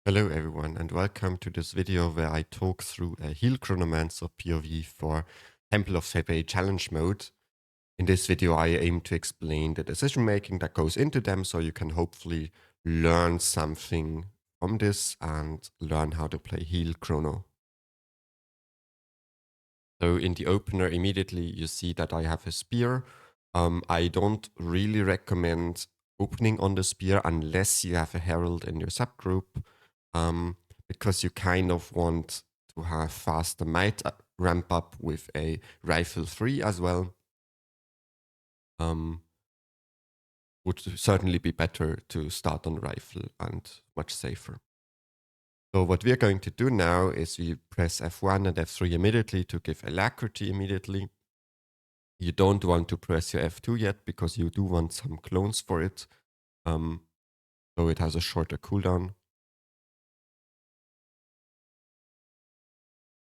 Hello everyone and welcome to this video where I talk through a Heal Chronomancer POV for Temple of Febe challenge mode. In this video I aim to explain the decision making that goes into them so you can hopefully learn something from this and learn how to play Heal Chrono. So in the opener immediately you see that I have a spear. I don't really recommend opening on the spear unless you have a herald in your subgroup. Because you kind of want to have faster might ramp up with a rifle 3 as well. Would certainly be better to start on rifle and much safer. So what we're going to do now is we press F1 and F3 immediately to give Alacrity immediately. You don't want to press your F2 yet because you do want some clones for it. So it has a shorter cooldown.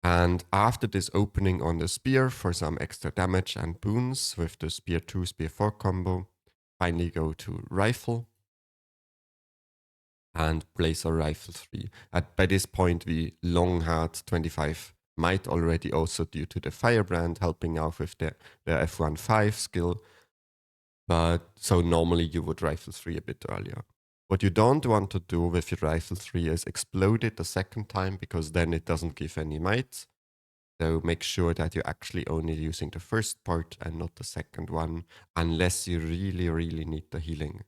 And after this opening on the spear for some extra damage and boons with the spear 2, spear 4 combo, finally go to rifle and place a rifle 3. By this point we long had 25 might already, also due to the firebrand helping out with the F1-5 skill. But so normally you would rifle 3 a bit earlier. What you don't want to do with your rifle 3 is explode it the second time, because then it doesn't give any might. So make sure that you're actually only using the first part and not the second one, unless you really, really need the healing.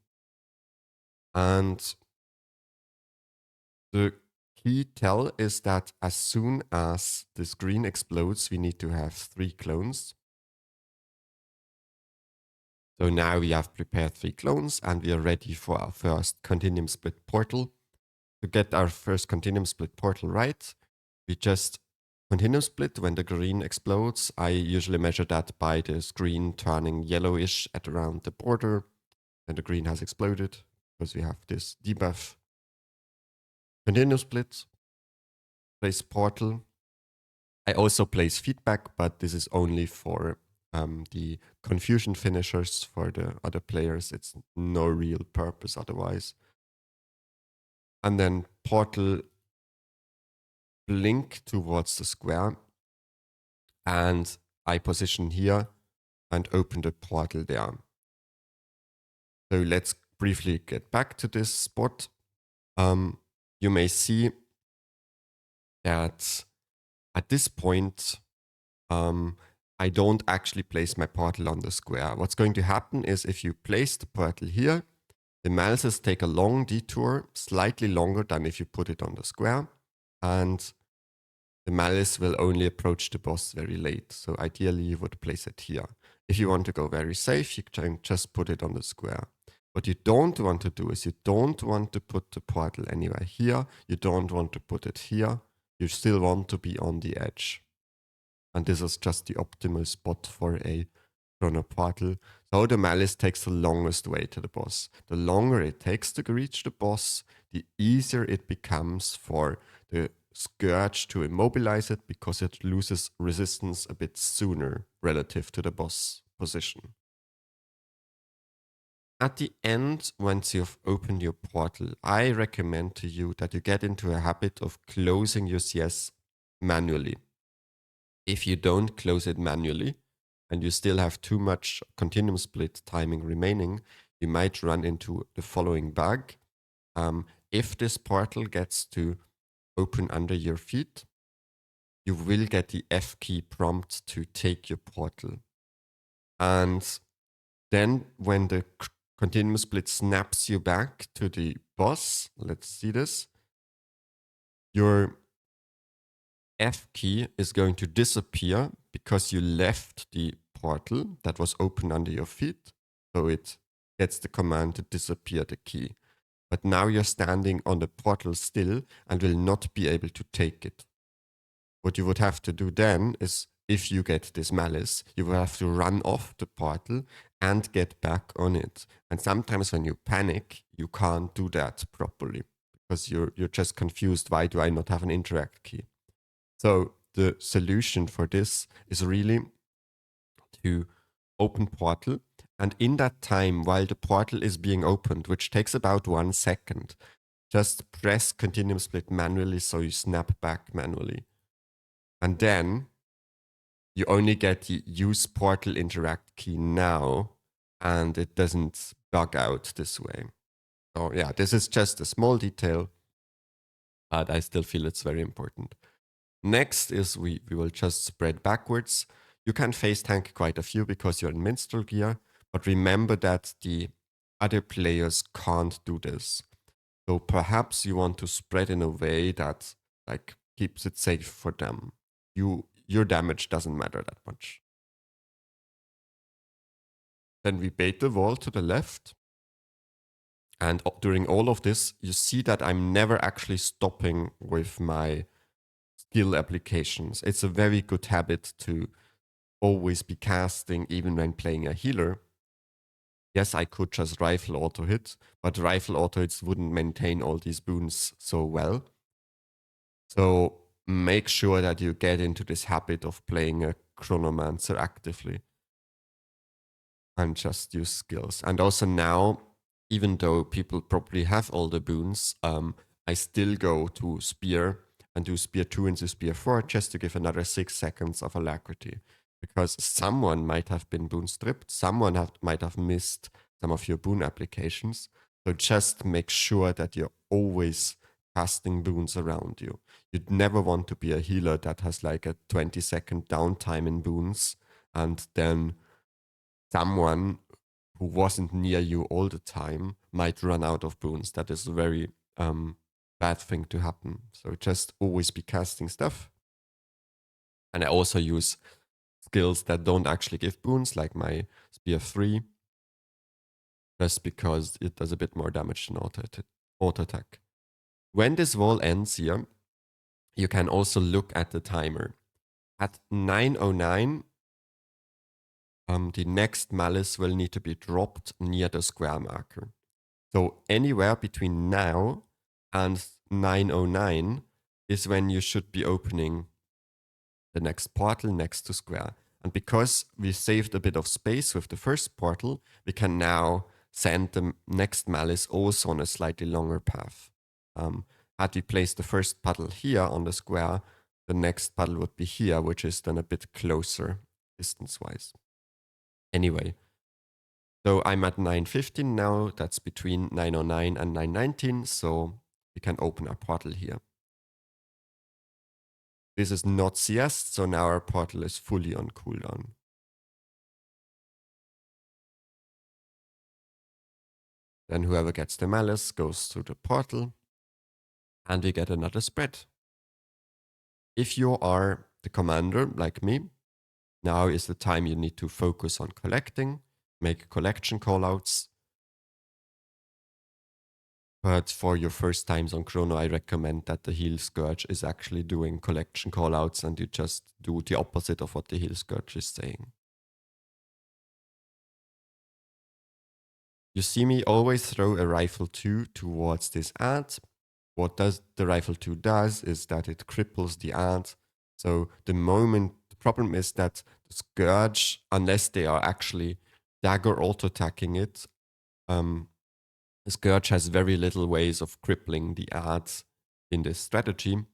And the key tell is that as soon as the screen explodes, we need to have 3 clones. So now we have prepared 3 clones and we are ready for our first continuum split portal. To get our first continuum split portal right, we just continuum split when the green explodes. I usually measure that by the screen turning yellowish at around the border, and the green has exploded because we have this debuff. Continuum split, place portal. I also place feedback, but this is only for the confusion finishers. For the other players, it's no real purpose otherwise. And then portal blink towards the square, and I position here and open the portal there. So let's briefly get back to this spot. You may see that at this point, I don't actually place my portal on the square. What's going to happen is if you place the portal here, the malices take a long detour, slightly longer than if you put it on the square, and the malice will only approach the boss very late. So ideally you would place it here. If you want to go very safe, you can just put it on the square. What you don't want to do is you don't want to put the portal anywhere here. You don't want to put it here. You still want to be on the edge. And this is just the optimal spot for a Chrono portal. So the malice takes the longest way to the boss. The longer it takes to reach the boss, the easier it becomes for the Scourge to immobilize it, because it loses resistance a bit sooner relative to the boss position. At the end, once you've opened your portal, I recommend to you that you get into a habit of closing your CS manually. If you don't close it manually and you still have too much continuum split timing remaining, you might run into the following bug. If this portal gets to open under your feet, you will get the F key prompt to take your portal. And then when the continuum split snaps you back to the boss, let's see this, your F key is going to disappear because you left the portal that was open under your feet. So it gets the command to disappear the key. But now you're standing on the portal still and will not be able to take it. What you would have to do then is, if you get this malice, you will have to run off the portal and get back on it. And sometimes when you panic, you can't do that properly because you're just confused. Why do I not have an interact key? So the solution for this is really to open portal. And in that time, while the portal is being opened, which takes about 1 second, just press continuum split manually so you snap back manually. And then you only get the use portal interact key now, and it doesn't bug out this way. So yeah, this is just a small detail, but I still feel it's very important. Next is we will just spread backwards. You can phase tank quite a few because you're in minstrel gear, but remember that the other players can't do this. So perhaps you want to spread in a way that like keeps it safe for them. Your damage doesn't matter that much. Then we bait the wall to the left. And during all of this, you see that I'm never actually stopping with my skill applications. It's a very good habit to always be casting even when playing a healer. Yes, I could just rifle auto hit, but rifle auto hits wouldn't maintain all these boons so well. So make sure that you get into this habit of playing a chronomancer actively and just use skills. And also now, even though people probably have all the boons, I still go to spear and do spear 2 into spear 4 just to give another 6 seconds of alacrity. Because someone might have been boon stripped, someone might have missed some of your boon applications. So just make sure that you're always casting boons around you. You'd never want to be a healer that has like a 20-second downtime in boons, and then someone who wasn't near you all the time might run out of boons. That is a very bad thing to happen. So just always be casting stuff. And I also use skills that don't actually give boons, like my spear 3, just because it does a bit more damage than auto attack. When this wall ends here, you can also look at the timer. At 9:09, the next malice will need to be dropped near the square marker. So anywhere between now and 9:09 is when you should be opening the next portal next to square. And because we saved a bit of space with the first portal, we can now send the next malice also on a slightly longer path. Had we placed the first puddle here on the square, the next puddle would be here, which is then a bit closer distance-wise. Anyway, so I'm at 9:15 now. That's between 9:09 and 9:19, so we can open our portal here. This is not CS, so now our portal is fully on cooldown. Then whoever gets the malice goes through the portal, and we get another spread. If you are the commander, like me, now is the time you need to focus on collecting, make collection callouts. But for your first times on Chrono, I recommend that the Heal Scourge is actually doing collection callouts and you just do the opposite of what the Heal Scourge is saying. You see me always throw a Rifle 2 towards this ad. What the Rifle 2 does is that it cripples the ad. So the problem is that the Scourge, unless they are actually dagger auto-attacking it, the Scourge has very little ways of crippling the ad in this strategy.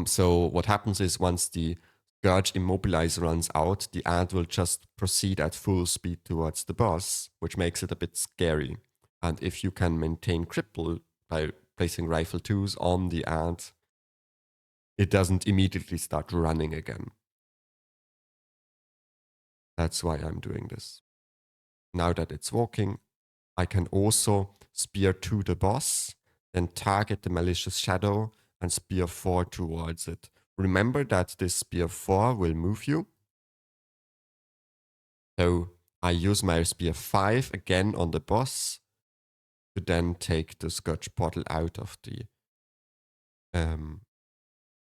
So what happens is once the Scourge Immobilize runs out, the ad will just proceed at full speed towards the boss, which makes it a bit scary. And if you can maintain cripple by placing Rifle 2s on the ad, it doesn't immediately start running again. That's why I'm doing this. Now that it's walking, I can also spear to the boss, then target the malicious shadow and spear 4 towards it. Remember that this spear 4 will move you. So I use my spear 5 again on the boss to then take the Scourge portal out of the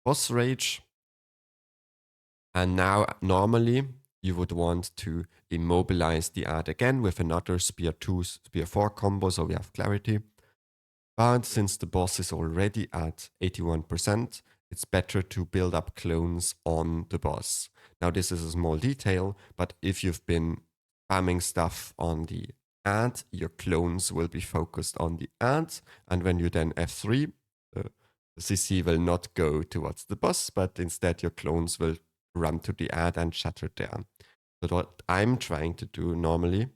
boss rage. And now normally you would want to immobilize the ad again with another spear 2, spear 4 combo, so we have clarity. But since the boss is already at 81%, it's better to build up clones on the boss. Now this is a small detail, but if you've been spamming stuff on the add, your clones will be focused on the add. And when you then F3, the CC will not go towards the boss, but instead your clones will run to the add and shatter there. So what I'm trying to do normally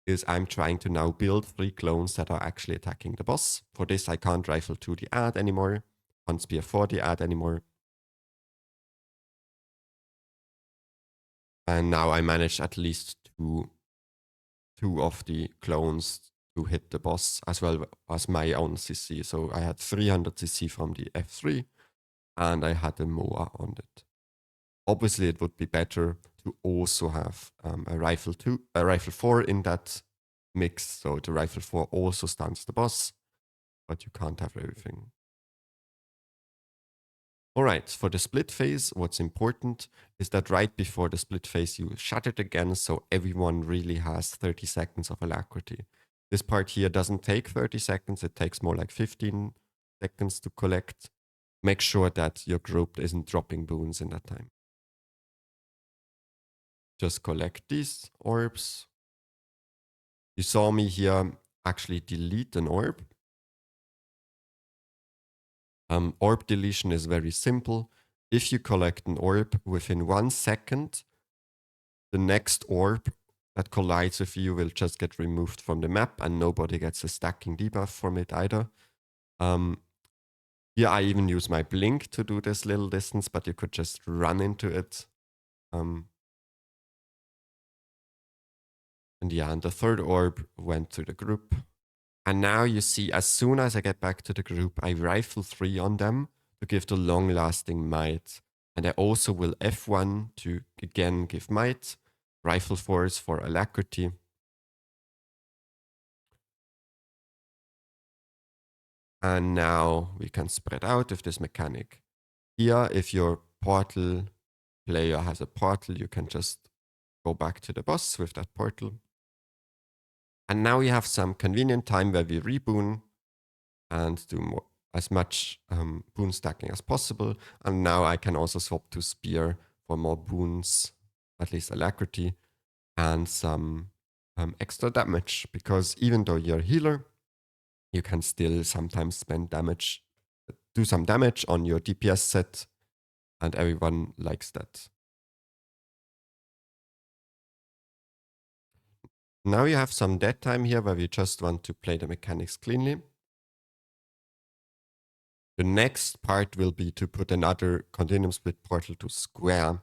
is I'm trying to now build 3 clones that are actually attacking the boss. For this, I can't rifle to the add anymore, can't spear for the add anymore. And now I managed at least two of the clones to hit the boss as well as my own CC. So I had 300 CC from the F3 and I had a MOA on it. Obviously, it would be better to also have a rifle 4 in that mix. So the rifle 4 also stuns the boss, but you can't have everything. All right, for the split phase, what's important is that right before the split phase, you shut it again so everyone really has 30 seconds of Alacrity. This part here doesn't take 30 seconds, it takes more like 15 seconds to collect. Make sure that your group isn't dropping boons in that time. Just collect these orbs. You saw me here actually delete an orb. Orb deletion is very simple. If you collect an orb within 1 second, the next orb that collides with you will just get removed from the map and nobody gets a stacking debuff from it either. Here I even use my blink to do this little distance, but you could just run into it. And yeah, and the third orb went to the group. And now you see, as soon as I get back to the group, I rifle 3 on them to give the long-lasting might. And I also will F1 to again give might, rifle 4s for Alacrity. And now we can spread out with this mechanic. Here, if your portal player has a portal, you can just go back to the boss with that portal. And now we have some convenient time where we reboon and do as much boon stacking as possible. And now I can also swap to spear for more boons, at least Alacrity, and some extra damage. Because even though you're a healer, you can still sometimes spend damage, do some damage on your DPS set, and everyone likes that. Now you have some dead time here where we just want to play the mechanics cleanly. The next part will be to put another continuum split portal to square.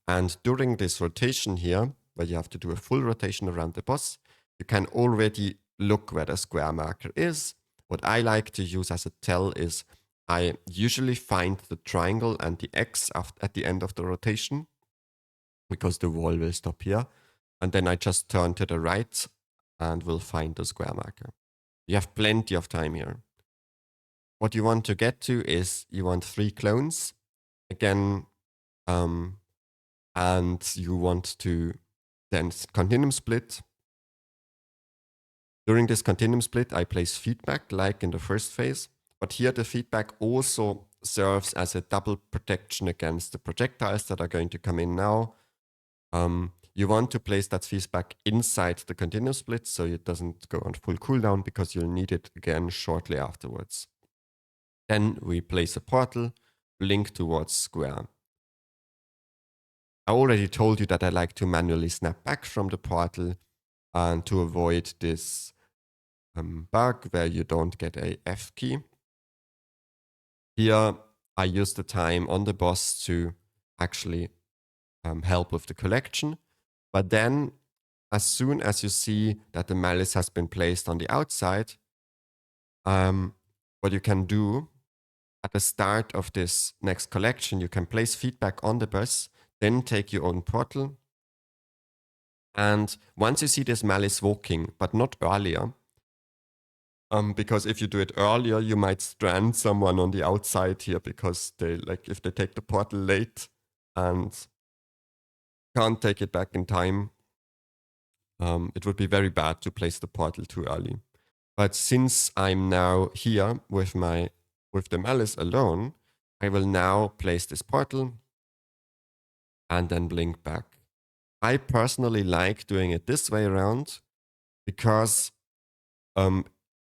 And during this rotation here, where you have to do a full rotation around the boss, you can already look where the square marker is. What I like to use as a tell is I usually find the triangle and the X at the end of the rotation, because the wall will stop here. And then I just turn to the right and will find the square marker. You have plenty of time here. What you want to get to is you want 3 clones again, and you want to then continuum split. During this continuum split, I place feedback like in the first phase, but here the feedback also serves as a double protection against the projectiles that are going to come in now. You want to place that feedback inside the continuum split so it doesn't go on full cooldown, because you'll need it again shortly afterwards. Then we place a portal, blink towards square. I already told you that I like to manually snap back from the portal and to avoid this bug where you don't get a F key. Here I use the time on the boss to actually help with the collection. But then as soon as you see that the malice has been placed on the outside, what you can do at the start of this next collection, you can place feedback on the boss, then take your own portal. And once you see this malice walking, but not earlier, because if you do it earlier, you might strand someone on the outside here, because they, like, if they take the portal late and can't take it back in time, it would be very bad to place the portal too early. But since I'm now here with the malice alone, I will now place this portal and then blink back. I personally like doing it this way around, because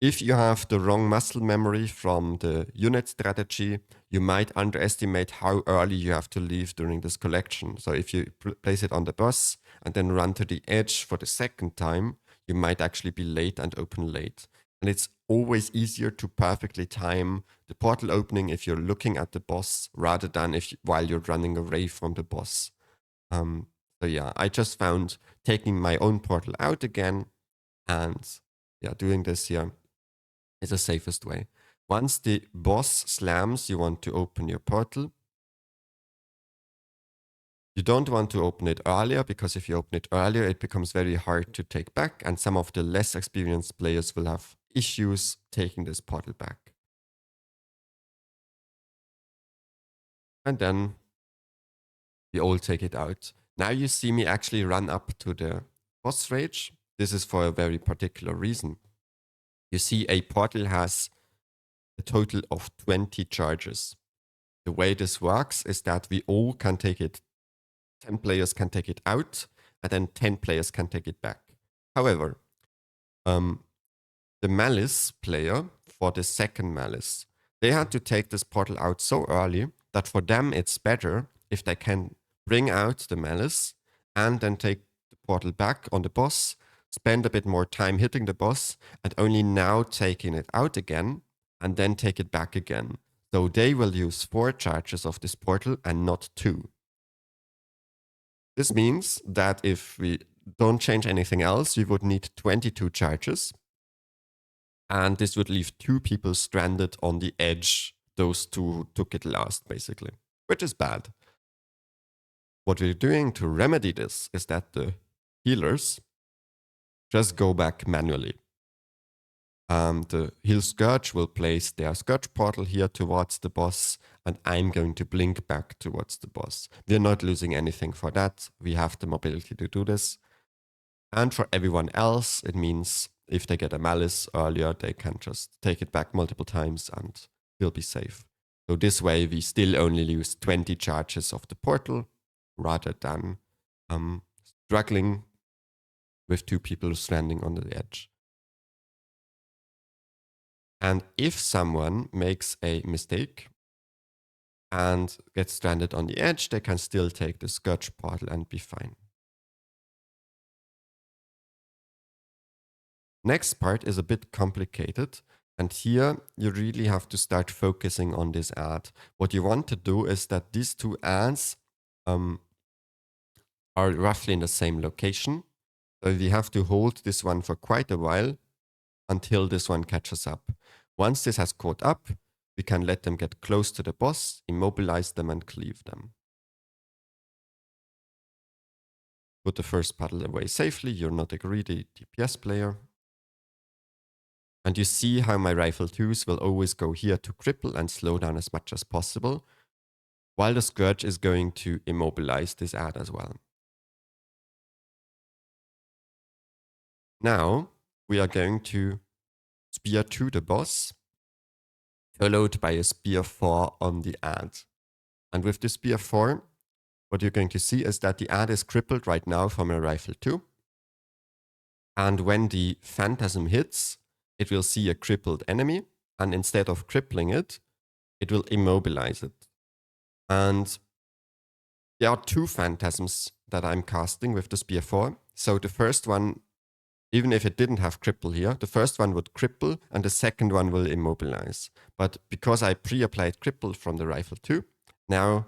if you have the wrong muscle memory from the unit strategy, you might underestimate how early you have to leave during this collection. So if you place it on the bus and then run to the edge for the second time, you might actually be late and open late. And it's always easier to perfectly time the portal opening if you're looking at the boss rather than while you're running away from the boss. So yeah, I just found taking my own portal out again and doing this here is the safest way. Once the boss slams, you want to open your portal. You don't want to open it earlier, because if you open it earlier, it becomes very hard to take back, and some of the less experienced players will have issues taking this portal back. And then we all take it out. Now you see me actually run up to the boss rage. This is for a very particular reason. You see a portal has a total of 20 charges. The way this works is that we all can take it, 10 players can take it out, and then 10 players can take it back. However, the Malice player, for the second Malice, they had to take this portal out so early that for them it's better if they can bring out the Malice and then take the portal back on the boss, spend a bit more time hitting the boss, and only now taking it out again, and then take it back again. So they will use 4 charges of this portal and not 2. This means that if we don't change anything else, we would need 22 charges. And this would leave 2 people stranded on the edge, those 2 who took it last, basically, which is bad. What we're doing to remedy this is that the healers just go back manually. The heal Scourge will place their Scourge portal here towards the boss, and I'm going to blink back towards the boss. We're not losing anything for that. We have the mobility to do this. And for everyone else, it means if they get a Malice earlier, they can just take it back multiple times and we'll be safe. So this way, we still only lose 20 charges of the portal rather than struggling with 2 people standing on the edge. And if someone makes a mistake and gets stranded on the edge, they can still take the Scourge portal and be fine. Next part is a bit complicated, and here you really have to start focusing on this ad. What you want to do is that these 2 ads are roughly in the same location. So we have to hold this one for quite a while until this one catches up. Once this has caught up, we can let them get close to the boss, immobilize them, and cleave them. Put the first paddle away safely. You're not a greedy DPS player. And you see how my rifle 2s will always go here to cripple and slow down as much as possible, while the Scourge is going to immobilize this ad as well. Now we are going to spear to the boss, followed by a spear 4 on the ad. And with the spear 4, what you're going to see is that the ad is crippled right now for my rifle 2. And when the phantasm hits, it will see a crippled enemy, and instead of crippling it, it will immobilize it. And there are 2 phantasms that I'm casting with the spear 4. So the first one, even if it didn't have cripple here, the first one would cripple and the second one will immobilize. But because I pre-applied cripple from the rifle 2, now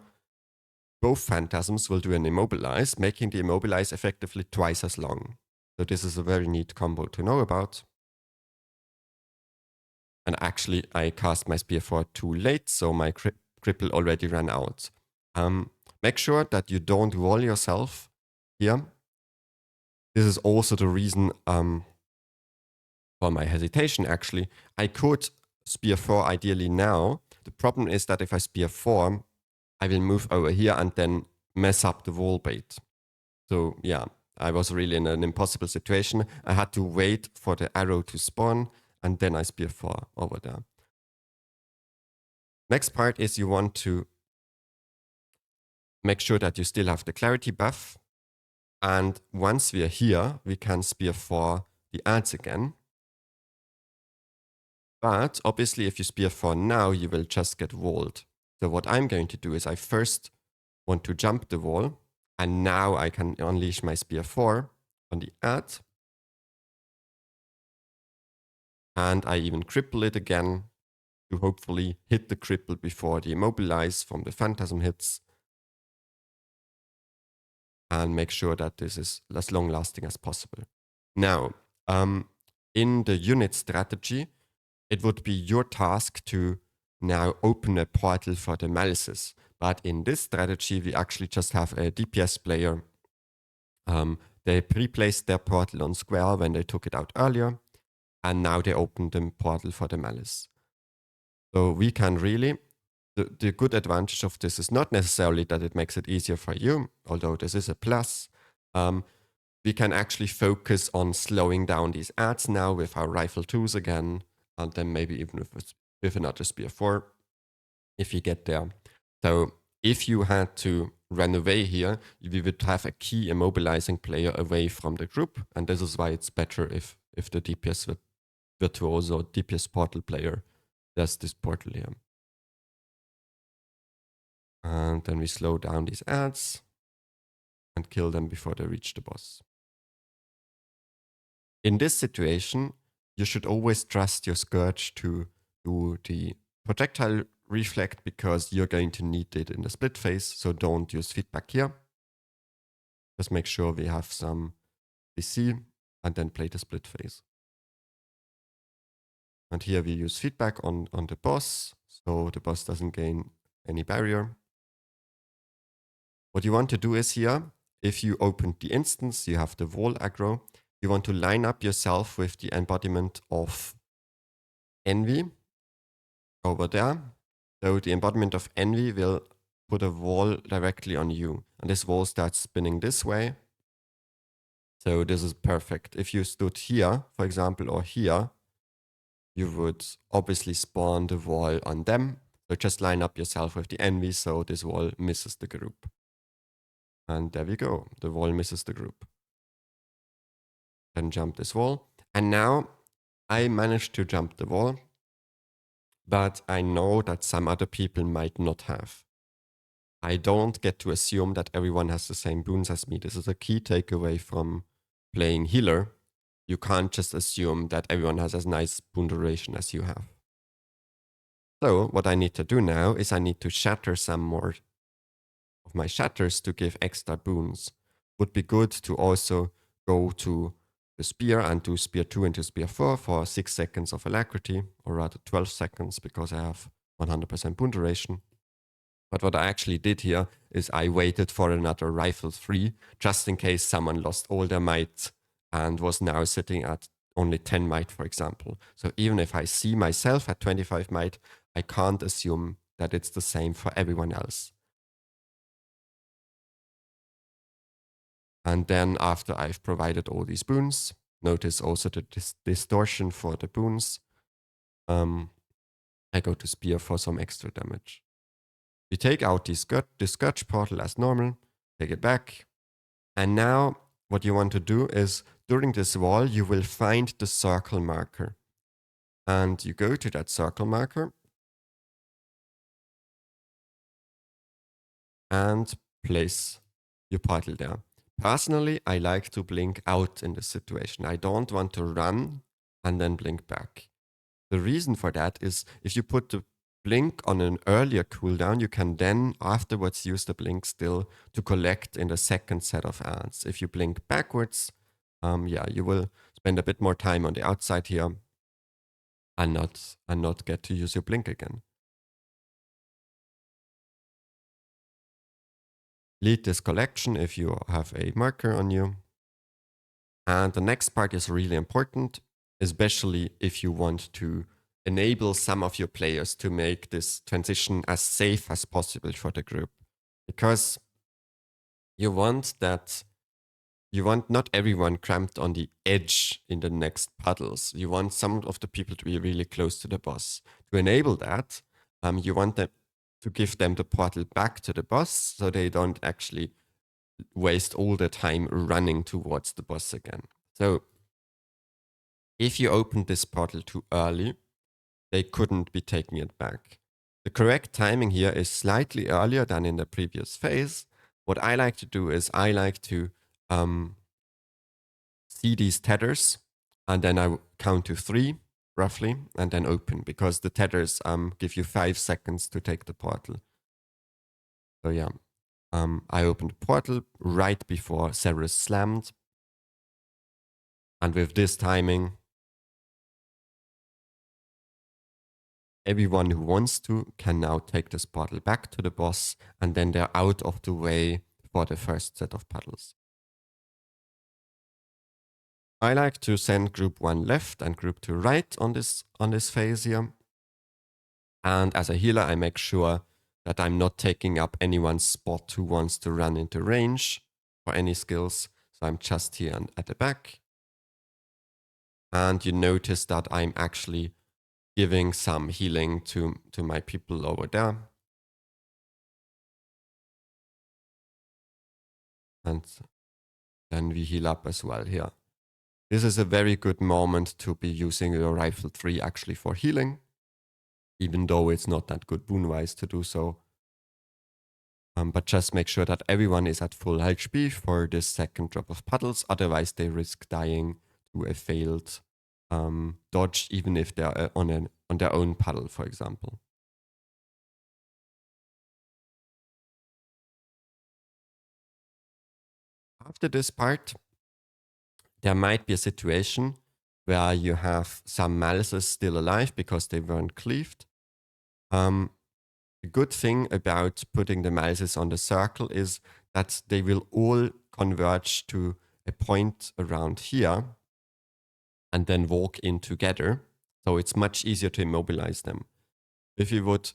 both phantasms will do an immobilize, making the immobilize effectively twice as long. So this is a very neat combo to know about. And actually, I cast my spear 4 too late, so my cripple already ran out. Make sure that you don't wall yourself here. This is also the reason for my hesitation, actually. I could spear 4 ideally now. The problem is that if I spear 4, I will move over here and then mess up the wall bait. So yeah, I was really in an impossible situation. I had to wait for the arrow to spawn, and then I spear 4 over there. Next part is you want to make sure that you still have the clarity buff. And once we are here, we can spear 4 the ads again. But obviously, if you spear 4 now, you will just get walled. So what I'm going to do is I first want to jump the wall, and now I can unleash my spear 4 on the ad. And I even cripple it again to hopefully hit the cripple before the immobilize from the phantasm hits. And make sure that this is as long lasting as possible. Now, in the unit strategy, it would be your task to now open a portal for the malices. But in this strategy, we actually just have a DPS player. They pre-placed their portal on square when they took it out earlier, and now they opened the portal for the malice. So we can really, the good advantage of this is not necessarily that it makes it easier for you, although this is a plus. We can actually focus on slowing down these ads now with our rifle 2s again, and then maybe even with another spear 4, if you get there. So if you had to run away here, we would have a key immobilizing player away from the group, and this is why it's better if the DPS virtuoso DPS portal player does this portal here. And then we slow down these ads and kill them before they reach the boss. In this situation, you should always trust your Scourge to do the projectile reflect because you're going to need it in the split phase, so don't use feedback here. Just make sure we have some DC and then play the split phase. And here we use feedback on the boss, so the boss doesn't gain any barrier. What you want to do is here, if you opened the instance, you have the wall aggro, you want to line up yourself with the embodiment of Envy over there. So the embodiment of Envy will put a wall directly on you. And this wall starts spinning this way. So this is perfect. If you stood here, for example, or here, you would obviously spawn the wall on them. So just line up yourself with the Envy so this wall misses the group. And there we go. The wall misses the group. Then jump this wall. And now I managed to jump the wall, but I know that some other people might not have. I don't get to assume that everyone has the same boons as me. This is a key takeaway from playing healer. You can't just assume that everyone has as nice boon duration as you have. So what I need to do now is I need to shatter some more of my shatters to give extra boons. Would be good to also go to the spear and do spear 2 into spear 4 for 6 seconds of alacrity, or rather 12 seconds because I have 100% boon duration. But what I actually did here is I waited for another rifle 3 just in case someone lost all their might and was now sitting at only 10 might, for example. So even if I see myself at 25 might, I can't assume that it's the same for everyone else. And then after I've provided all these boons, notice also the distortion for the boons. I go to spear for some extra damage. We take out the Scourge portal as normal, take it back. And now what you want to do is during this wall, you will find the circle marker. And you go to that circle marker and place your portal there. Personally, I like to blink out in this situation. I don't want to run and then blink back. The reason for that is if you put the blink on an earlier cooldown, you can then afterwards use the blink still to collect in the second set of ads. If you blink backwards, you will spend a bit more time on the outside here and not get to use your blink again. Lead this collection if you have a marker on you. And the next part is really important, especially if you want to enable some of your players to make this transition as safe as possible for the group. Because you want not everyone cramped on the edge in the next puddles. You want some of the people to be really close to the boss. To enable that, you want them to give them the portal back to the boss so they don't actually waste all their time running towards the boss again. So If you opened this portal too early, they couldn't be taking it back. The correct timing here is slightly earlier than in the previous phase. What I like to do is I like to see these tethers, and then I count to 3 roughly, and then open, because the tethers give you 5 seconds to take the portal. So yeah, I opened the portal right before Cerberus slammed, and with this timing, everyone who wants to can now take this portal back to the boss, and then they're out of the way for the first set of puddles. I like to send group 1 left and group 2 right on this phase here. And as a healer, I make sure that I'm not taking up anyone's spot who wants to run into range for any skills. So I'm just here at the back. And you notice that I'm actually giving some healing to my people over there. And then we heal up as well here. This is a very good moment to be using your Rifle 3 actually for healing, even though it's not that good boon-wise to do so. But just make sure that everyone is at full HP for this second drop of puddles, otherwise they risk dying to a failed dodge, even if they're on their own puddle, for example. After this part, there might be a situation where you have some malices still alive because they weren't cleaved. The good thing about putting the malices on the circle is that they will all converge to a point around here and then walk in together. So it's much easier to immobilize them. If you would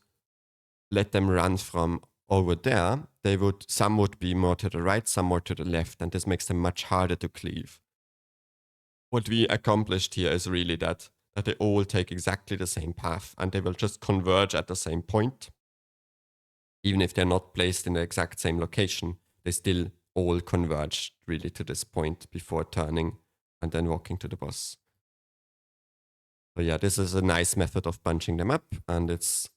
let them run from over there, some would be more to the right, some more to the left, and this makes them much harder to cleave. What we accomplished here is really that they all take exactly the same path and they will just converge at the same point. Even if they're not placed in the exact same location, they still all converge really to this point before turning and then walking to the boss. So yeah, this is a nice method of bunching them up, and it's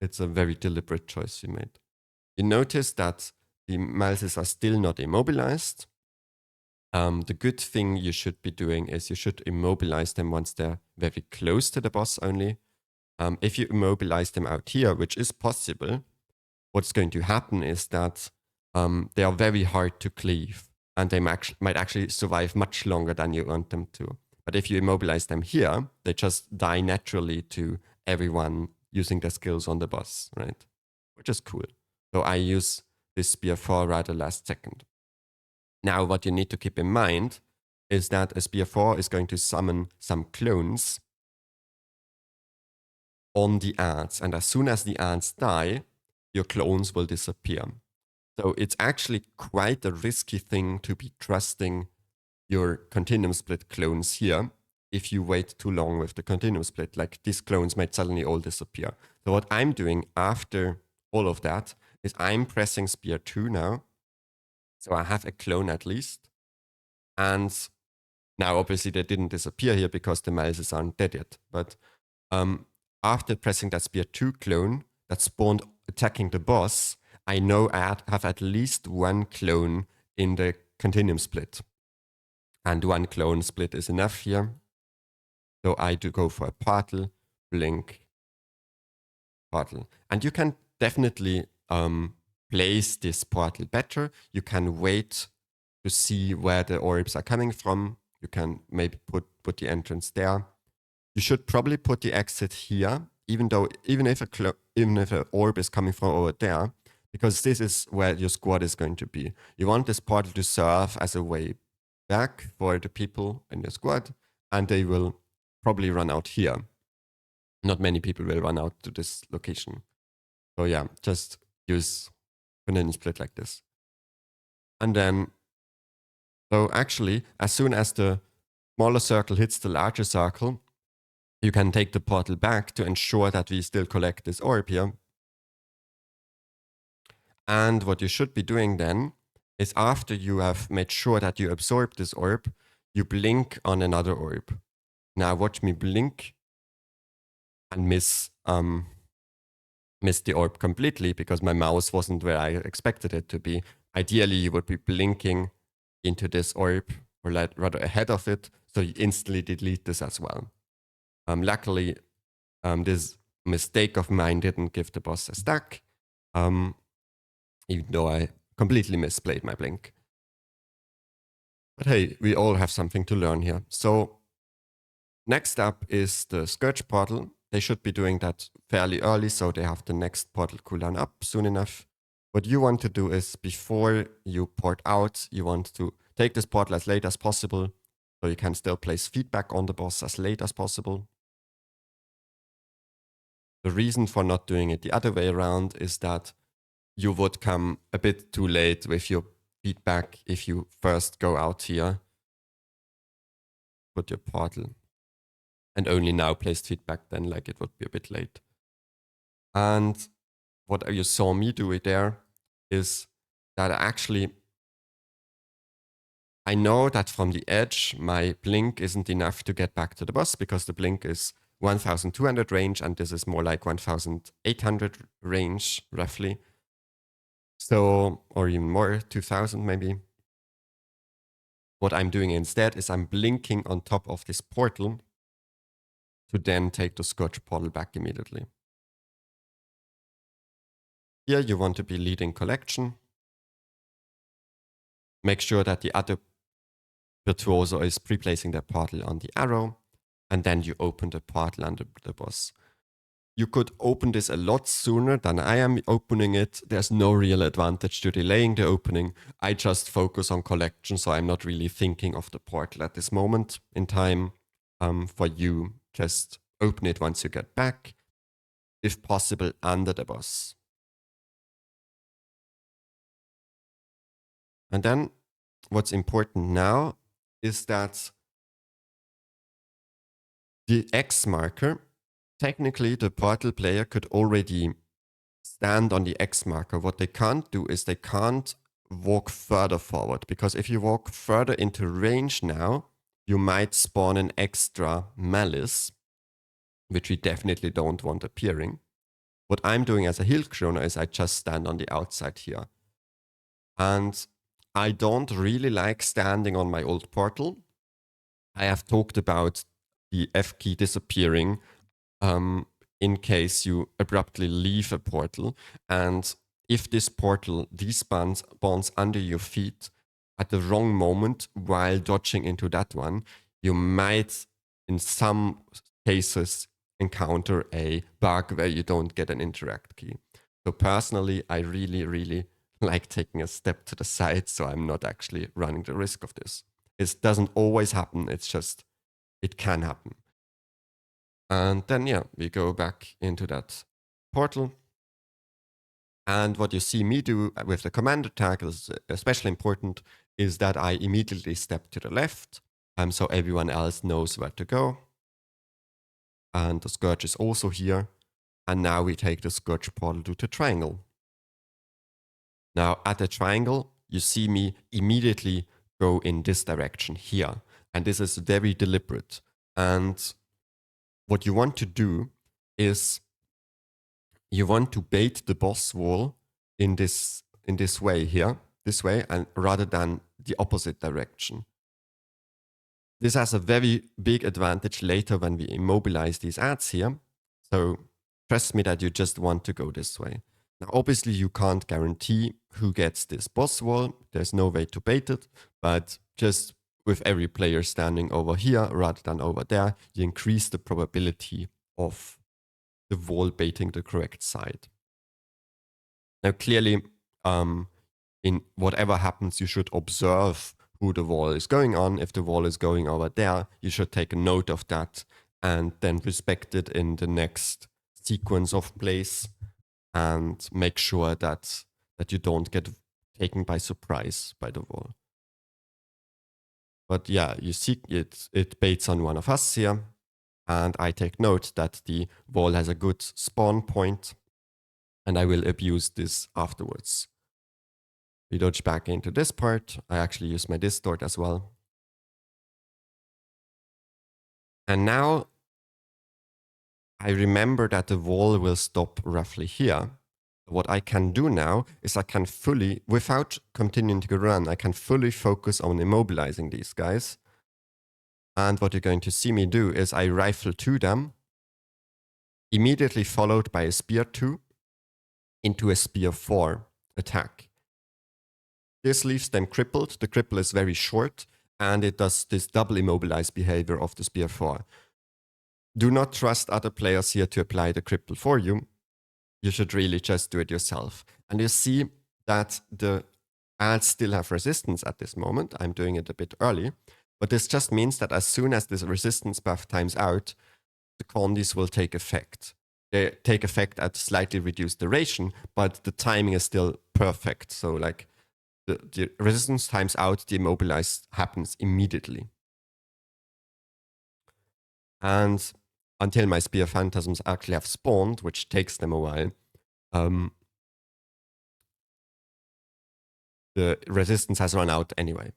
a very deliberate choice we made. You notice that the malices are still not immobilized. The good thing you should be doing is you should immobilize them once they're very close to the boss only. If you immobilize them out here, which is possible, what's going to happen is that they are very hard to cleave, and they might actually survive much longer than you want them to. But if you immobilize them here, they just die naturally to everyone using their skills on the boss, right? Which is cool. So I use this spear for right the last second. Now, what you need to keep in mind is that a spear 4 is going to summon some clones on the ants, and as soon as the ants die, your clones will disappear. So it's actually quite a risky thing to be trusting your continuum split clones here if you wait too long with the continuum split. Like, these clones might suddenly all disappear. So what I'm doing after all of that is I'm pressing spear 2 now. So I have a clone at least. And now obviously they didn't disappear here because the malices aren't dead yet. But after pressing that spear 2 clone that spawned attacking the boss, I know I have at least one clone in the continuum split. And one clone split is enough here. So I do go for a portal, blink, portal. And you can definitely place this portal better. You can wait to see where the orbs are coming from. You can maybe put the entrance there. You should probably put the exit here, even if an orb is coming from over there, because this is where your squad is going to be. You want this portal to serve as a way back for the people in your squad, and they will probably run out here. Not many people will run out to this location. So yeah, just use continuum split like this. And then, so actually, as soon as the smaller circle hits the larger circle, you can take the portal back to ensure that we still collect this orb here. And what you should be doing then is, after you have made sure that you absorb this orb, you blink on another orb. Now watch me blink and miss the orb completely because my mouse wasn't where I expected it to be. Ideally, you would be blinking into this orb, or rather ahead of it, so you instantly delete this as well. Luckily, this mistake of mine didn't give the boss a stack, even though I completely misplayed my blink. But hey, we all have something to learn here. So next up is the Scourge portal. They should be doing that fairly early, so they have the next portal cooldown up soon enough. What you want to do is, before you port out, you want to take this portal as late as possible, so you can still place feedback on the boss as late as possible. The reason for not doing it the other way around is that you would come a bit too late with your feedback if you first go out here, put your portal, and only now placed feedback, then like it would be a bit late. And what you saw me do it there is that I know that from the edge, my blink isn't enough to get back to the boss because the blink is 1200 range and this is more like 1800 range, roughly. So, or even more, 2000 maybe. What I'm doing instead is I'm blinking on top of this portal to then take the Scourge portal back immediately. Here you want to be leading collection. Make sure that the other virtuoso is pre-placing their portal on the arrow, and then you open the portal under the boss. You could open this a lot sooner than I am opening it. There's no real advantage to delaying the opening. I just focus on collection, so I'm not really thinking of the portal at this moment in time. For you, just open it once you get back, if possible under the boss. And then what's important now is that the X marker, technically the portal player could already stand on the X marker. What they can't do is they can't walk further forward, because if you walk further into range now, you might spawn an extra malice, which we definitely don't want appearing. What I'm doing as a heal Chrono is I just stand on the outside here. And I don't really like standing on my old portal. I have talked about the F key disappearing in case you abruptly leave a portal. And if this portal despawns under your feet at the wrong moment while dodging into that one, you might, in some cases, encounter a bug where you don't get an interact key. So personally, I really, really like taking a step to the side, so I'm not actually running the risk of this. It doesn't always happen, it's just, it can happen. And then, yeah, we go back into that portal. And what you see me do with the commander tag is especially important, is that I immediately step to the left, so everyone else knows where to go. And the Scourge is also here. And now we take the Scourge portal to the triangle. Now at the triangle, you see me immediately go in this direction here. And this is very deliberate. And what you want to do is you want to bait the boss wall in this way here, this way, and rather than the opposite direction. This has a very big advantage later when we immobilize these ads here. So trust me that you just want to go this way. Now, obviously, you can't guarantee who gets this boss wall. There's no way to bait it, but just with every player standing over here rather than over there, you increase the probability of the wall baiting the correct side. Now, clearly, in whatever happens, you should observe who the wall is going on. If the wall is going over there, you should take a note of that and then respect it in the next sequence of plays and make sure that you don't get taken by surprise by the wall. But yeah, you see it baits on one of us here. And I take note that the wall has a good spawn point, and I will abuse this afterwards. We dodge back into this part. I actually use my distort as well. And now I remember that the wall will stop roughly here. What I can do now is I can fully, without continuing to run, I can fully focus on immobilizing these guys. And what you're going to see me do is I rifle to them, immediately followed by a spear 2 into a spear 4 attack. This leaves them crippled. The cripple is very short, and it does this double immobilized behavior of the spear 4. Do not trust other players here to apply the cripple for you. You should really just do it yourself. And you see that the ads still have resistance at this moment. I'm doing it a bit early, but this just means that as soon as this resistance buff times out, the condies will take effect. They take effect at slightly reduced duration, but the timing is still perfect. So like the resistance times out, the immobilize happens immediately. And until my spear phantasms actually have spawned, which takes them a while, the resistance has run out anyway.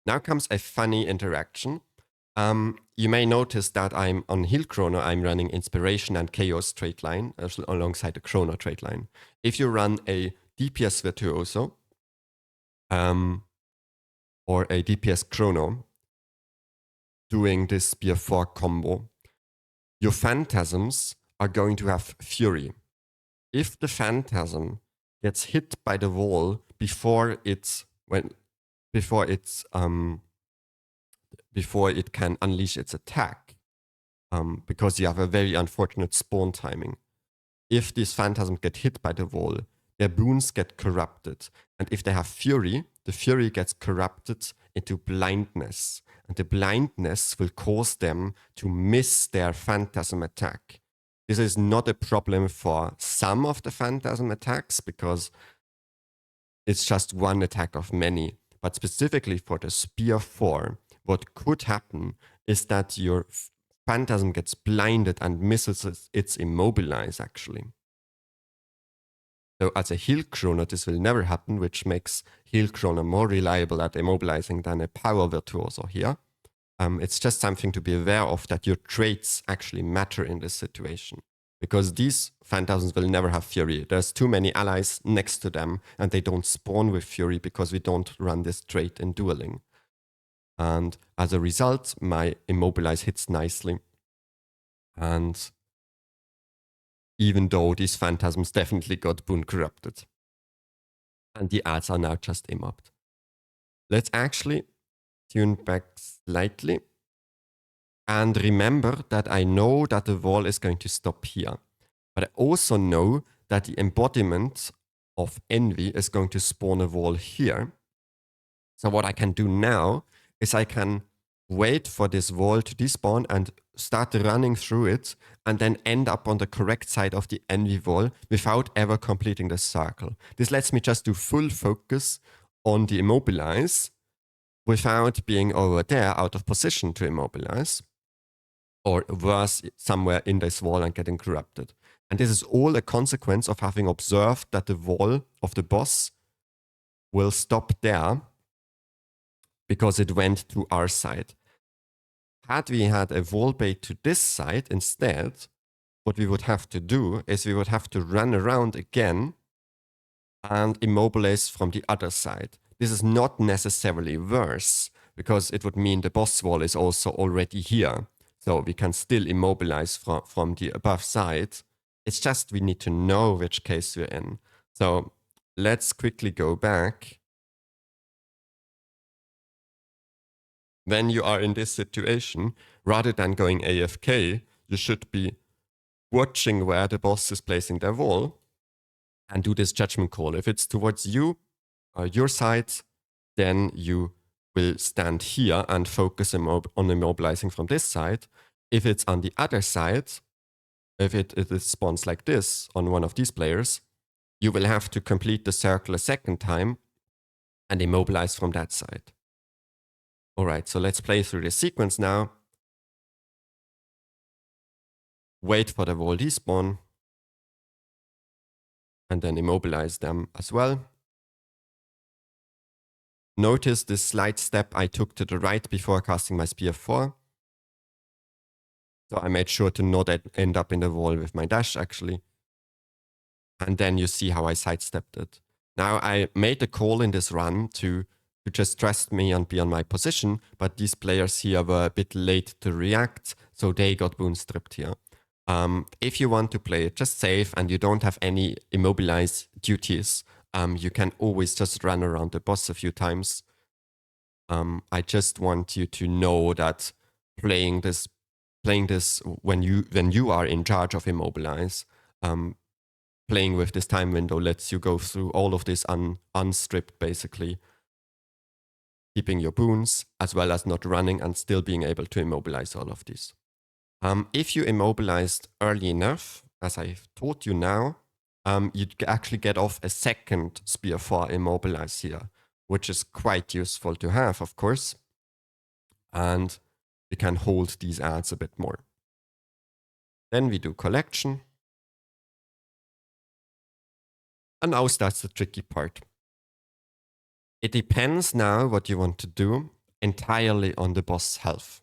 Now comes a funny interaction. You may notice that I'm on Heal Chrono, I'm running Inspiration and Chaos trait line alongside the Chrono trait line. If you run a DPS Virtuoso or a DPS Chrono doing this Spear 4 combo, your phantasms are going to have Fury. If the phantasm gets hit by the wall before it can unleash its attack, because you have a very unfortunate spawn timing. If these phantasms get hit by the wall, their boons get corrupted. And if they have Fury, the Fury gets corrupted into blindness. And the blindness will cause them to miss their phantasm attack. This is not a problem for some of the phantasm attacks because it's just one attack of many. But specifically for the Spear 4, what could happen is that your phantasm gets blinded and misses its immobilize, actually. So as a Heal Chrono, this will never happen, which makes Heal Chrono more reliable at immobilizing than a Power Virtuoso here. It's just something to be aware of, that your traits actually matter in this situation. Because these phantasms will never have Fury. There's too many allies next to them, and they don't spawn with Fury because we don't run this trait in dueling. And as a result, my immobilize hits nicely. And even though these phantasms definitely got boon corrupted. And the ads are now just immobbed. Let's actually tune back slightly. And remember that I know that the wall is going to stop here. But I also know that the embodiment of envy is going to spawn a wall here. So what I can do now is I can wait for this wall to despawn and start running through it and then end up on the correct side of the envy wall without ever completing the circle. This lets me just do full focus on the immobilize without being over there out of position to immobilize, or worse, somewhere in this wall and getting corrupted. And this is all a consequence of having observed that the wall of the boss will stop there because it went to our side. Had we had a wall bait to this side instead, what we would have to do is we would have to run around again and immobilize from the other side. This is not necessarily worse, because it would mean the boss wall is also already here. So we can still immobilize from the above side. It's just we need to know which case we're in. So let's quickly go back. When you are in this situation, rather than going AFK, you should be watching where the boss is placing their wall and do this judgment call. If it's towards you, your side, then you will stand here and focus on immobilizing from this side. If it's on the other side, if it spawns like this on one of these players, you will have to complete the circle a second time and immobilize from that side. All right, so let's play through the sequence now. Wait for the wall despawn and then immobilize them as well. Notice this slight step I took to the right before casting my Spear 4. So I made sure to not end up in the wall with my dash, actually. And then you see how I sidestepped it. Now I made a call in this run to just trust me and be on my position, but these players here were a bit late to react, so they got boon stripped here. If you want to play it just safe and you don't have any immobilize duties, you can always just run around the boss a few times. I just want you to know that playing this when you are in charge of immobilize, playing with this time window lets you go through all of this unstripped, basically, keeping your boons, as well as not running and still being able to immobilize all of these. If you immobilized early enough, as I've taught you now, you'd actually get off a second spear for immobilize here, which is quite useful to have, of course. And we can hold these ads a bit more. Then we do collection. And now starts the tricky part. It depends now what you want to do entirely on the boss health.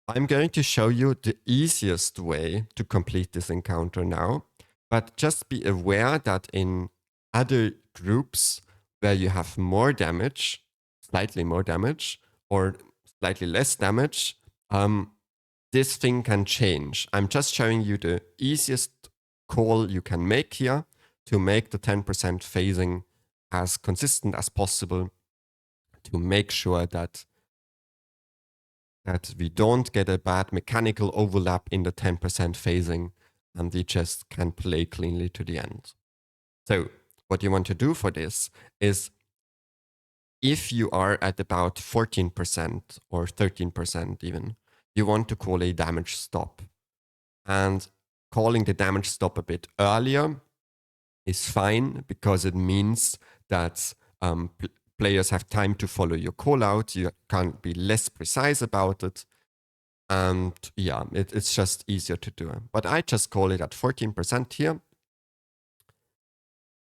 I'm going to show you the easiest way to complete this encounter now, but just be aware that in other groups where you have more damage, slightly more damage, or slightly less damage, this thing can change. I'm just showing you the easiest call you can make here to make the 10% phasing as consistent as possible, to make sure that we don't get a bad mechanical overlap in the 10% phasing and we just can play cleanly to the end. So what you want to do for this is, if you are at about 14% or 13% even, you want to call a damage stop. And calling the damage stop a bit earlier is fine, because it means that players have time to follow your call out. You can be less precise about it. And yeah, it's just easier to do. But I just call it at 14% here.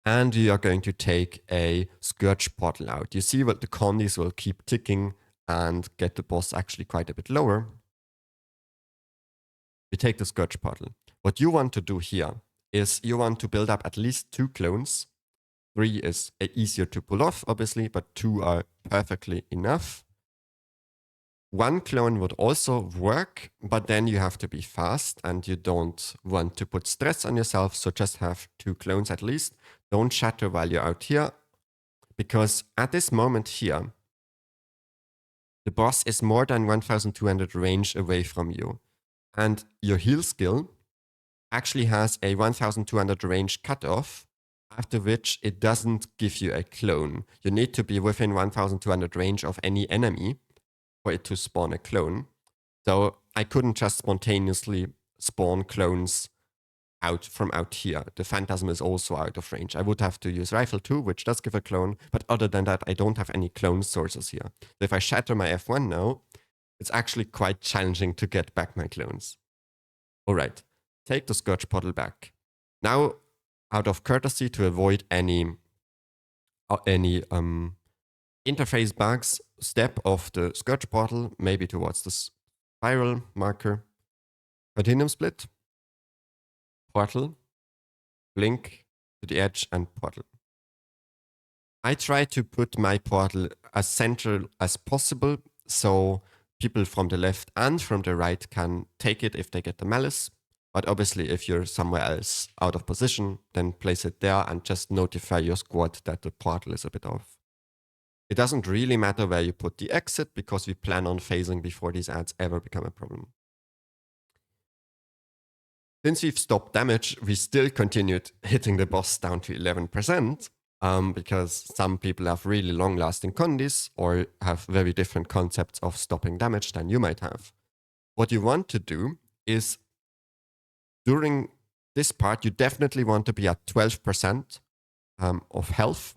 And we are going to take a Scourge portal out. You see what the condies will keep ticking and get the boss actually quite a bit lower. We take the Scourge portal. What you want to do here is you want to build up at least 2 clones. 3 is easier to pull off, obviously, but 2 are perfectly enough. 1 clone would also work, but then you have to be fast and you don't want to put stress on yourself, so just have 2 clones at least. Don't shatter while you're out here, because at this moment here, the boss is more than 1200 range away from you. And your heal skill actually has a 1200 range cutoff, after which it doesn't give you a clone. You need to be within 1200 range of any enemy for it to spawn a clone. So I couldn't just spontaneously spawn clones out from out here. The Phantasm is also out of range. I would have to use Rifle 2, which does give a clone, but other than that, I don't have any clone sources here. So if I shatter my F1 now, it's actually quite challenging to get back my clones. All right, take the Scourge portal back. Now, out of courtesy, to avoid any interface bugs, step off the Scourge portal, maybe towards the spiral marker, Continuum split, portal, blink to the edge, and portal. I try to put my portal as central as possible, so people from the left and from the right can take it if they get the malice. But obviously, if you're somewhere else out of position, then place it there and just notify your squad that the portal is a bit off. It doesn't really matter where you put the exit, because we plan on phasing before these ads ever become a problem. Since we've stopped damage, we still continued hitting the boss down to 11%, because some people have really long-lasting condies or have very different concepts of stopping damage than you might have. What you want to do is, during this part, you definitely want to be at 12% of health.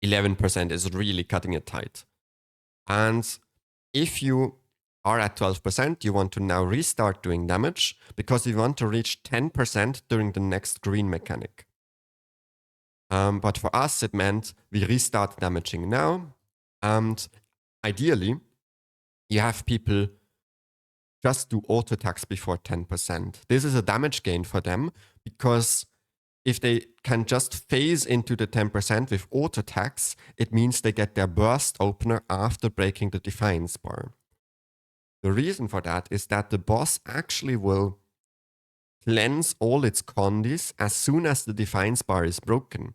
11% is really cutting it tight. And if you are at 12%, you want to now restart doing damage, because you want to reach 10% during the next green mechanic. But for us, it meant we restart damaging now. And ideally, you have people just do auto attacks before 10%. This is a damage gain for them because if they can just phase into the 10% with auto attacks, it means they get their burst opener after breaking the Defiance bar. The reason for that is that the boss actually will cleanse all its condies as soon as the Defiance bar is broken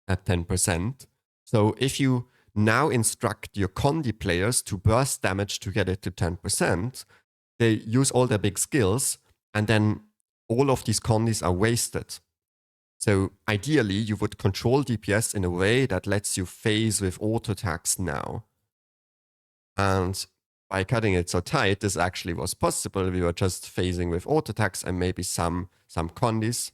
at 10%. So if you now instruct your condi players to burst damage to get it to 10%, they use all their big skills, and then all of these condies are wasted. So ideally, you would control DPS in a way that lets you phase with auto attacks now. And by cutting it so tight, this actually was possible. We were just phasing with auto attacks and maybe some condies,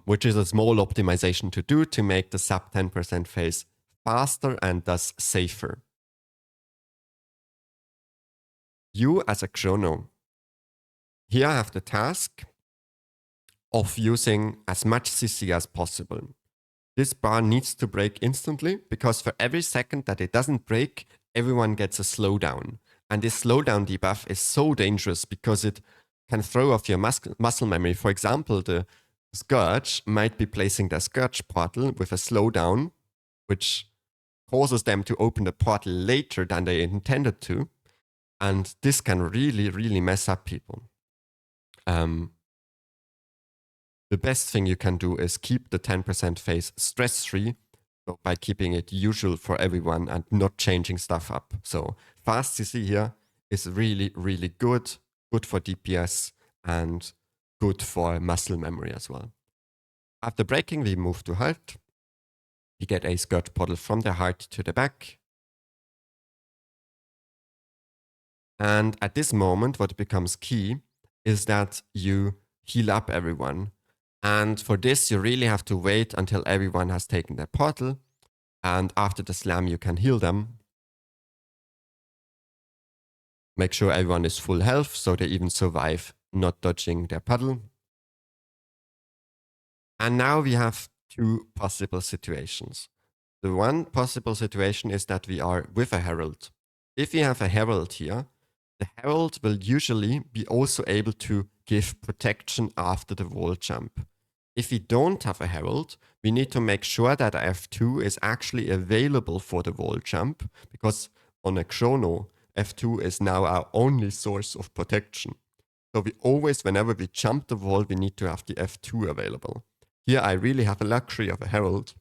which is a small optimization to do to make the sub 10% phase faster and thus safer. You as a Chrono here have the task of using as much CC as possible. This bar needs to break instantly because for every second that it doesn't break, everyone gets a slowdown. And this slowdown debuff is so dangerous because it can throw off your muscle memory. For example, the Scourge might be placing their Scourge portal with a slowdown, which causes them to open the portal later than they intended to. And this can really, really mess up people. The best thing you can do is keep the 10% phase stress-free by keeping it usual for everyone and not changing stuff up. So fast CC here is really, really good for DPS and good for muscle memory as well. After breaking, we move to heart. We get a Scourge portal from the heart to the back. And at this moment, what becomes key is that you heal up everyone. And for this, you really have to wait until everyone has taken their portal. And after the slam, you can heal them. Make sure everyone is full health, so they even survive not dodging their puddle. And now we have two possible situations. The one possible situation is that we are with a Herald. If we have a Herald here, the Herald will usually be also able to give protection after the wall jump. If we don't have a Herald, we need to make sure that F2 is actually available for the wall jump, because on a Chrono, F2 is now our only source of protection. So we always, whenever we jump the wall, we need to have the F2 available. Here I really have a luxury of a Herald,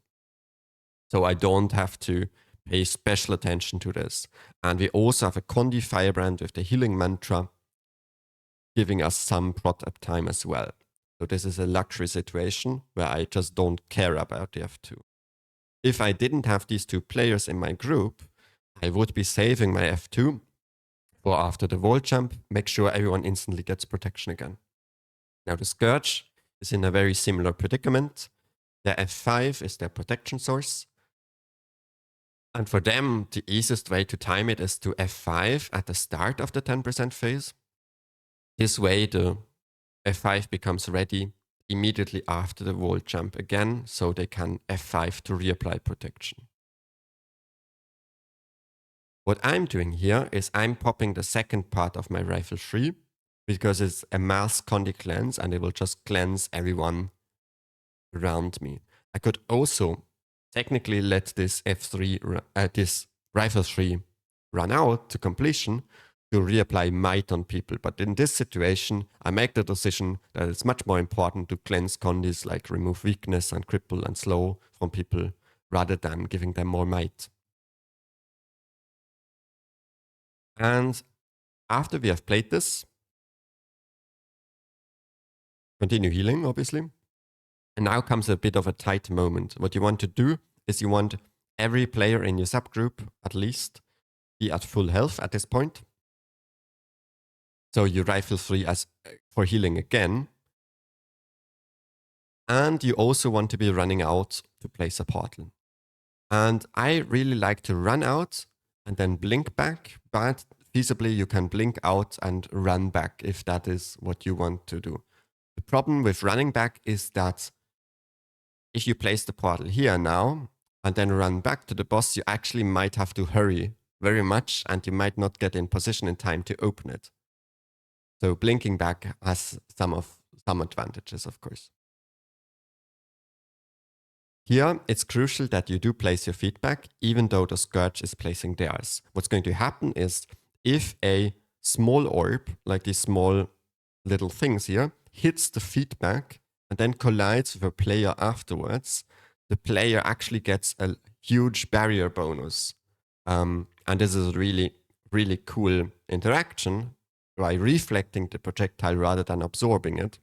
so I don't have to pay special attention to this. And we also have a Condi Firebrand with the healing mantra, giving us some prot up time as well. So this is a luxury situation where I just don't care about the F2. If I didn't have these two players in my group, I would be saving my F2 for after the wall jump, make sure everyone instantly gets protection again. Now the Scourge is in a very similar predicament. Their F5 is their protection source. And for them, the easiest way to time it is to F5 at the start of the 10% phase. This way, the F5 becomes ready immediately after the wall jump again, so they can F5 to reapply protection. What I'm doing here is I'm popping the second part of my Rifle 3 because it's a mass Condi cleanse and it will just cleanse everyone around me. I could also technically let this this Rifle 3 run out to completion to reapply might on people. But in this situation, I make the decision that it's much more important to cleanse Condis, like remove weakness and cripple and slow from people, rather than giving them more might. And after we have played this, continue healing, obviously. And now comes a bit of a tight moment. What you want to do is you want every player in your subgroup, at least, be at full health at this point. So you Rifle 3 as for healing again. And you also want to be running out to place a portal. And I really like to run out and then blink back, but feasibly you can blink out and run back if that is what you want to do. The problem with running back is that if you place the portal here now and then run back to the boss, you actually might have to hurry very much, and you might not get in position in time to open it. So blinking back has some advantages, of course. Here, it's crucial that you do place your feedback, even though the Scourge is placing theirs. What's going to happen is if a small orb, like these small little things here, hits the feedback and then collides with a player afterwards, the player actually gets a huge barrier bonus. And this is a really, really cool interaction by reflecting the projectile rather than absorbing it.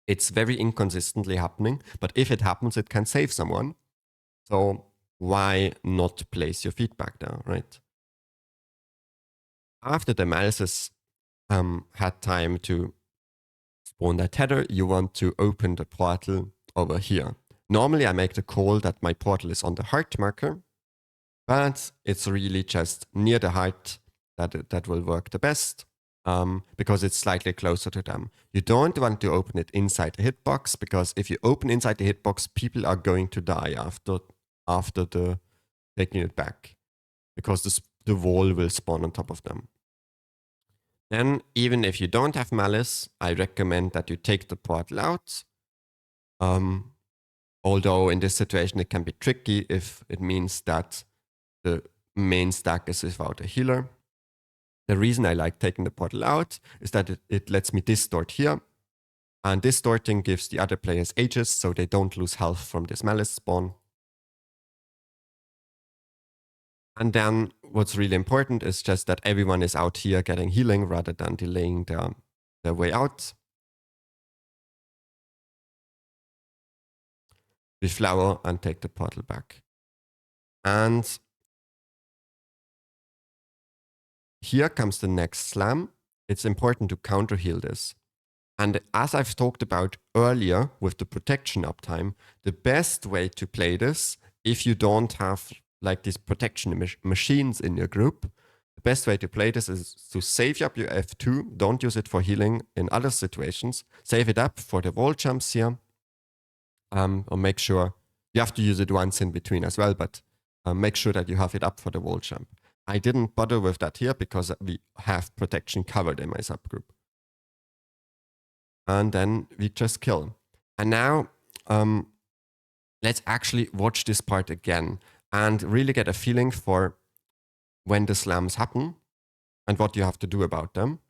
It's very inconsistently happening, but if it happens, it can save someone. So why not place your feedback there, right? After the malices had time to spawn their tether, you want to open the portal over here. Normally, I make the call that my portal is on the heart marker, but it's really just near the heart that will work the best. Because it's slightly closer to them. You don't want to open it inside the hitbox, because if you open inside the hitbox, people are going to die after the taking it back, because the wall will spawn on top of them. Then, even if you don't have malice, I recommend that you take the portal out. Although in this situation it can be tricky if it means that the main stack is without a healer. The reason I like taking the portal out is that it lets me distort here. And distorting gives the other players Aegis, so they don't lose health from this malice spawn. And then what's really important is just that everyone is out here getting healing rather than delaying their way out. We flower and take the portal back. And here comes the next slam. It's important to counter heal this. And as I've talked about earlier with the protection uptime, the best way to play this, if you don't have like these protection machines in your group, the best way to play this is to save up your F2. Don't use it for healing in other situations. Save it up for the wall jumps here. Or make sure, you have to use it once in between as well, but make sure that you have it up for the wall jump. I didn't bother with that here because we have protection covered in my subgroup. And then we just kill. And now let's actually watch this part again and really get a feeling for when the slams happen and what you have to do about them.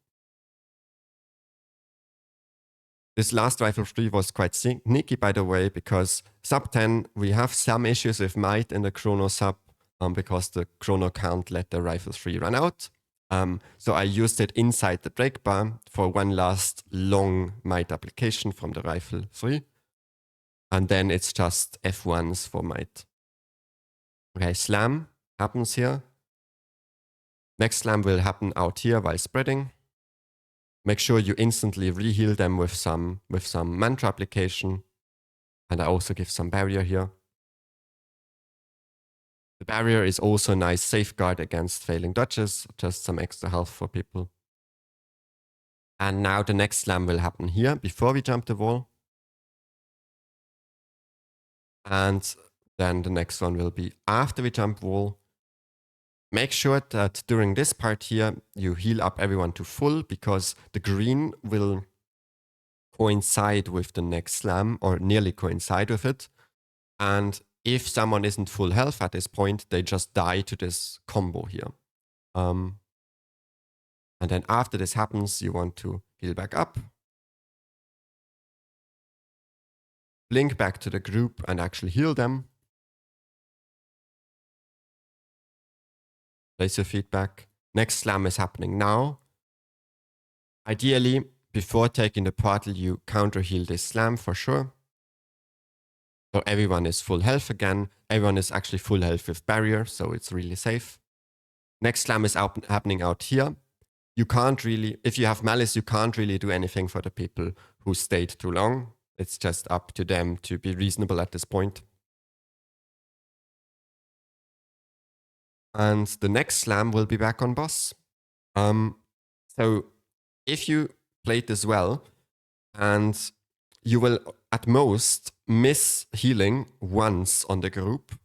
This last rifle 3 was quite sneaky, by the way, because sub 10, we have some issues with might in the Chrono sub because the Chrono can't let the rifle 3 run out. So I used it inside the break bar for one last long might application from the rifle 3. And then it's just F1s for might. Okay, slam happens here. Next slam will happen out here while spreading. Make sure you instantly reheal them with some mantra application. And I also give some barrier here. The barrier is also a nice safeguard against failing dodges, just some extra health for people. And now the next slam will happen here before we jump the wall. And then the next one will be after we jump wall. Make sure that during this part here, you heal up everyone to full, because the green will coincide with the next slam, or nearly coincide with it. And if someone isn't full health at this point, they just die to this combo here. And then after this happens, you want to heal back up. Blink back to the group and actually heal them. Place your feedback. Next slam is happening now. Ideally, before taking the portal, you counter heal this slam for sure. So everyone is full health again. Everyone is actually full health with barrier, so it's really safe. Next slam is happening out here. You can't really, if you have malice, you can't really do anything for the people who stayed too long. It's just up to them to be reasonable at this point. And the next slam will be back on boss. So if you played this well, and you will at most miss healing once on the group,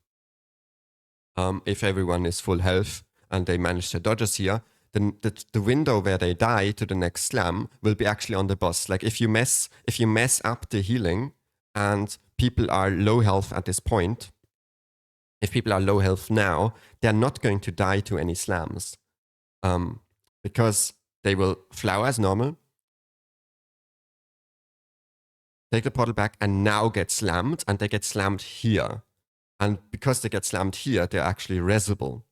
if everyone is full health, and they manage their dodges here, then the window where they die to the next slam will be actually on the boss. Like if you mess up the healing and people are low health at this point, if people are low health now, they're not going to die to any slams, because they will flower as normal, take the portal back, and now get slammed, and they get slammed here. And because they get slammed here, they're actually resible.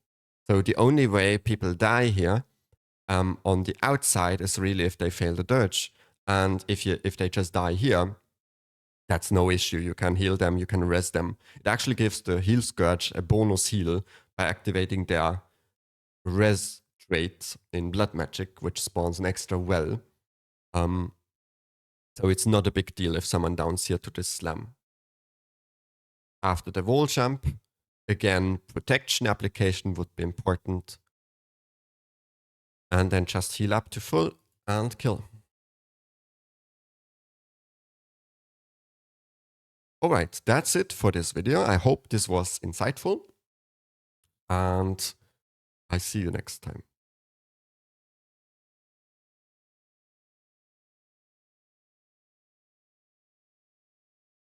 So the only way people die here on the outside is really if they fail the dirge. And if they just die here, that's no issue. You can heal them, you can res them. It actually gives the heal Scourge a bonus heal by activating their res trait in Blood Magic, which spawns an extra well. So it's not a big deal if someone downs here to this slam. After the wall jump, again, protection application would be important. And then just heal up to full and kill. Alright, that's it for this video. I hope this was insightful. And I see you next time.